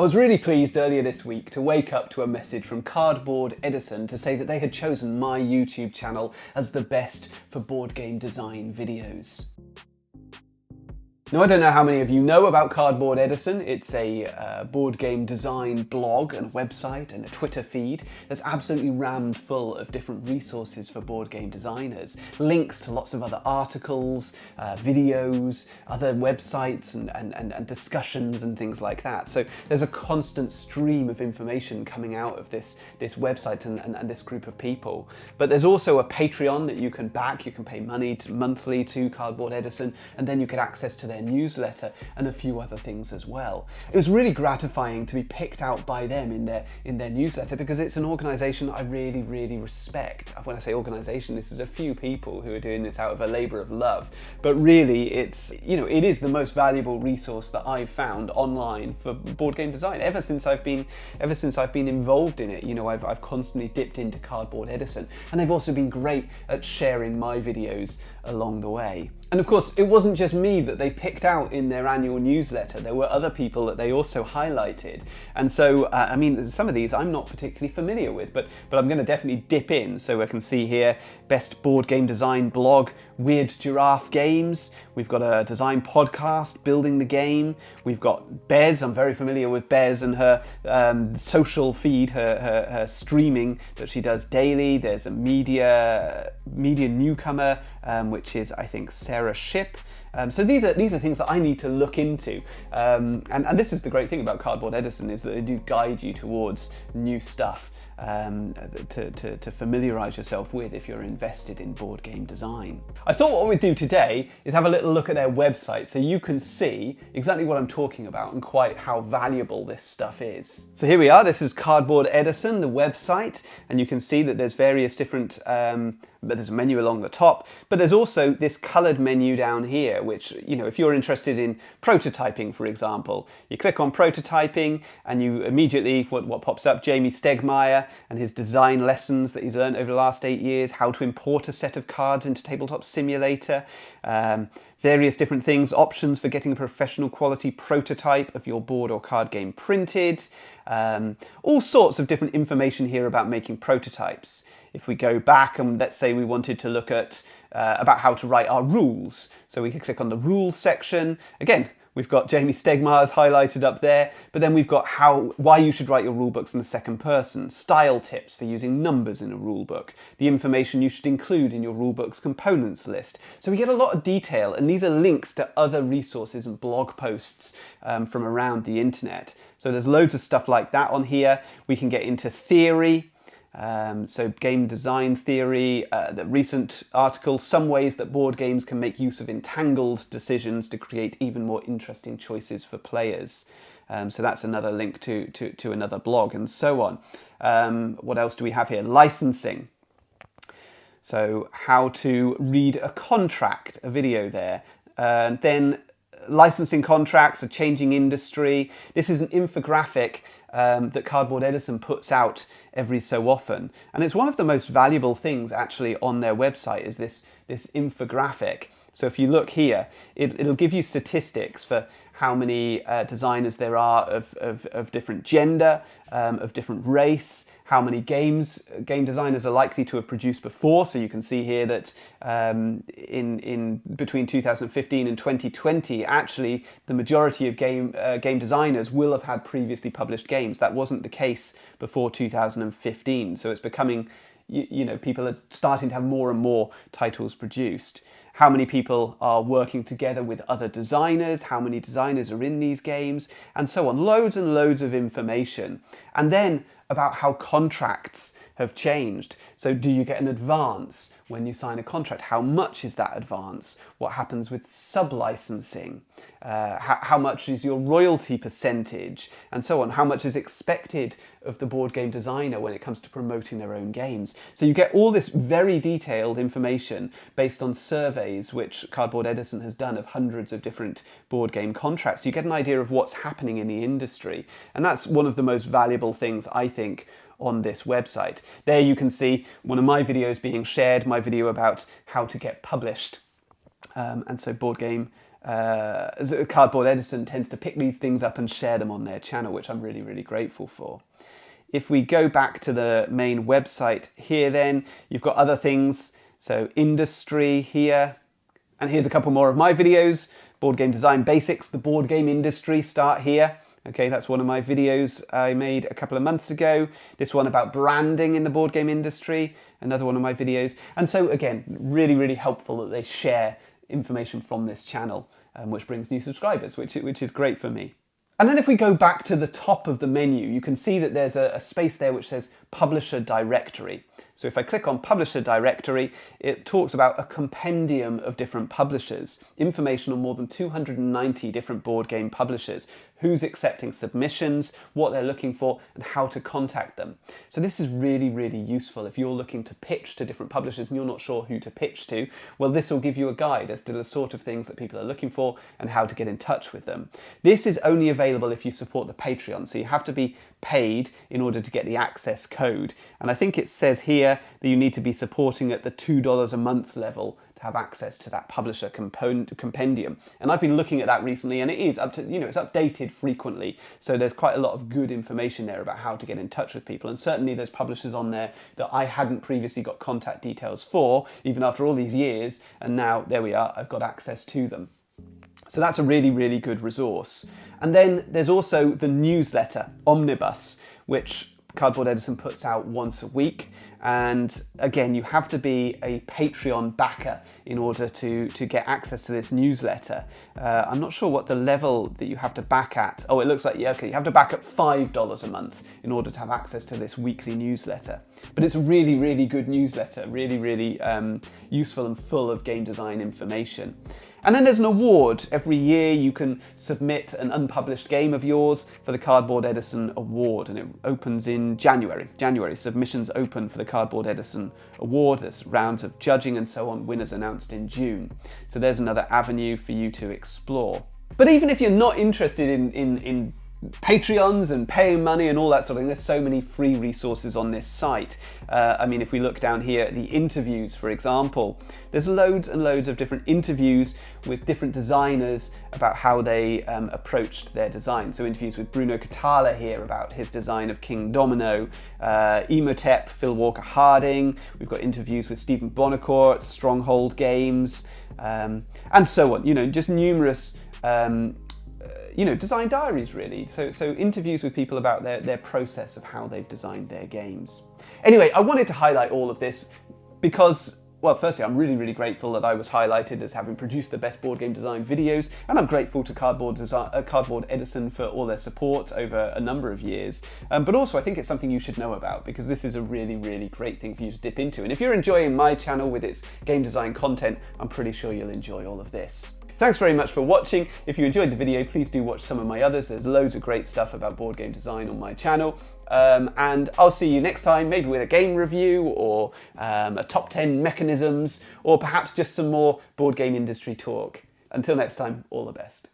I was really pleased earlier this week to wake up to a message from Cardboard Edison to say that they had chosen my YouTube channel as the best for board game design videos. Now, I don't know how many of you know about Cardboard Edison. It's a board game design blog and a website and a Twitter feed that's absolutely rammed full of different resources for board game designers. Links to lots of other articles, videos, other websites and discussions and things like that. So there's a constant stream of information coming out of this website and this group of people. But there's also a Patreon that you can back. You can pay money monthly to Cardboard Edison, and then you get access to their newsletter and a few other things as well. It was really gratifying to be picked out by them in their newsletter, because it's an organisation I really respect. When I say organisation, this is a few people who are doing this out of a labour of love, but really it is the most valuable resource that I've found online for board game design ever since I've been involved in it. I've constantly dipped into Cardboard Edison, and they've also been great at sharing my videos along the way. And of course, it wasn't just me that they picked out in their annual newsletter. There were other people that they also highlighted. And so, some of these I'm not particularly familiar with, but I'm going to definitely dip in. So I can see here, best board game design blog, Weird Giraffe Games. We've got a design podcast, Building the Game. We've got Bez. I'm very familiar with Bez and her social feed, her streaming that she does daily. There's a media newcomer, which is, I think, Sarah Ship. So these are things that I need to look into, and this is the great thing about Cardboard Edison, is that they do guide you towards new stuff to familiarise yourself with if you're invested in board game design. I thought what we'd do today is have a little look at their website so you can see exactly what I'm talking about and quite how valuable this stuff is. So here we are, this is Cardboard Edison, the website, and you can see that there's various different but there's a menu along the top, but there's also this coloured menu down here, which, if you're interested in prototyping, for example, you click on prototyping and you immediately, what pops up, Jamie Stegmaier and his design lessons that he's learned over the last 8 years, how to import a set of cards into Tabletop Simulator, various different things, options for getting a professional quality prototype of your board or card game printed, all sorts of different information here about making prototypes. If we go back and let's say we wanted to look at about how to write our rules, so we could click on the rules section. Again, we've got Jamie Stegmaier's highlighted up there, but then we've got why you should write your rule books in the second person, style tips for using numbers in a rule book, the information you should include in your rule book's components list. So we get a lot of detail, and these are links to other resources and blog posts from around the internet. So there's loads of stuff like that on here. We can get into theory. So game design theory, the recent article, some ways that board games can make use of entangled decisions to create even more interesting choices for players. So that's another link to another blog, and so on. What else do we have here? Licensing. So how to read a contract, a video there. Then licensing contracts, a changing industry. This is an infographic that Cardboard Edison puts out every so often, and it's one of the most valuable things actually on their website, is this infographic. So if you look here, it'll give you statistics for how many designers there are of different gender, of different race, how many game designers are likely to have produced before. So you can see here that in between 2015 and 2020, actually the majority of game designers will have had previously published games. That wasn't the case before 2015. So it's becoming, people are starting to have more and more titles produced. How many people are working together with other designers, how many designers are in these games, and so on. Loads and loads of information. And then about how contracts have changed. So do you get an advance when you sign a contract? How much is that advance? What happens with sub-licensing? How much is your royalty percentage? And so on. How much is expected of the board game designer when it comes to promoting their own games? So you get all this very detailed information based on surveys which Cardboard Edison has done of hundreds of different board game contracts. You get an idea of what's happening in the industry. And that's one of the most valuable things, I think, on this website. There you can see one of my videos being shared, my video about how to get published. And so board game Cardboard Edison tends to pick these things up and share them on their channel, which I'm really, really grateful for. If we go back to the main website here, then you've got other things. So industry here, and here's a couple more of my videos. Board game design basics, the board game industry, start here. Okay, that's one of my videos I made a couple of months ago. This one about branding in the board game industry, another one of my videos. And so again, really, really helpful that they share information from this channel, which brings new subscribers, which is great for me. And then if we go back to the top of the menu, you can see that there's a space there which says Publisher Directory. So if I click on Publisher Directory, it talks about a compendium of different publishers, information on more than 290 different board game publishers, who's accepting submissions, what they're looking for, and how to contact them. So this is really, really useful if you're looking to pitch to different publishers and you're not sure who to pitch to. Well, this will give you a guide as to the sort of things that people are looking for and how to get in touch with them. This is only available if you support the Patreon, so you have to be paid in order to get the access code. And I think it says here that you need to be supporting at the $2 a month level to have access to that publisher compendium. And I've been looking at that recently, and it is up to, it's updated frequently. So there's quite a lot of good information there about how to get in touch with people. And certainly there's publishers on there that I hadn't previously got contact details for, even after all these years. And now there we are, I've got access to them. So that's a really, really good resource. And then there's also the newsletter, Omnibus, which Cardboard Edison puts out once a week. And again, you have to be a Patreon backer in order to get access to this newsletter. I'm not sure what the level that you have to back at. Oh, it looks like, yeah, okay, you have to back at $5 a month in order to have access to this weekly newsletter. But it's a really, really good newsletter, really, really useful and full of game design information. And then there's an award. Every year you can submit an unpublished game of yours for the Cardboard Edison Award, and it opens in January. Submissions open for the Cardboard Edison Award. There's rounds of judging and so on, winners announced in June. So there's another avenue for you to explore. But even if you're not interested in Patreons and paying money and all that sort of thing, there's so many free resources on this site. I mean, if we look down here at the interviews, for example, there's loads and loads of different interviews with different designers about how they approached their design. So interviews with Bruno Catala here about his design of King Domino, Emotep, Phil Walker Harding. We've got interviews with Stephen Bonacourt, Stronghold Games, and so on. Just numerous design diaries, really. So interviews with people about their process of how they've designed their games. Anyway, I wanted to highlight all of this because, well, firstly, I'm really, really grateful that I was highlighted as having produced the best board game design videos, and I'm grateful to Cardboard Edison for all their support over a number of years. But also, I think it's something you should know about because this is a really, really great thing for you to dip into. And if you're enjoying my channel with its game design content, I'm pretty sure you'll enjoy all of this. Thanks very much for watching. If you enjoyed the video, please do watch some of my others. There's loads of great stuff about board game design on my channel. And I'll see you next time, maybe with a game review or a top 10 mechanisms, or perhaps just some more board game industry talk. Until next time, all the best.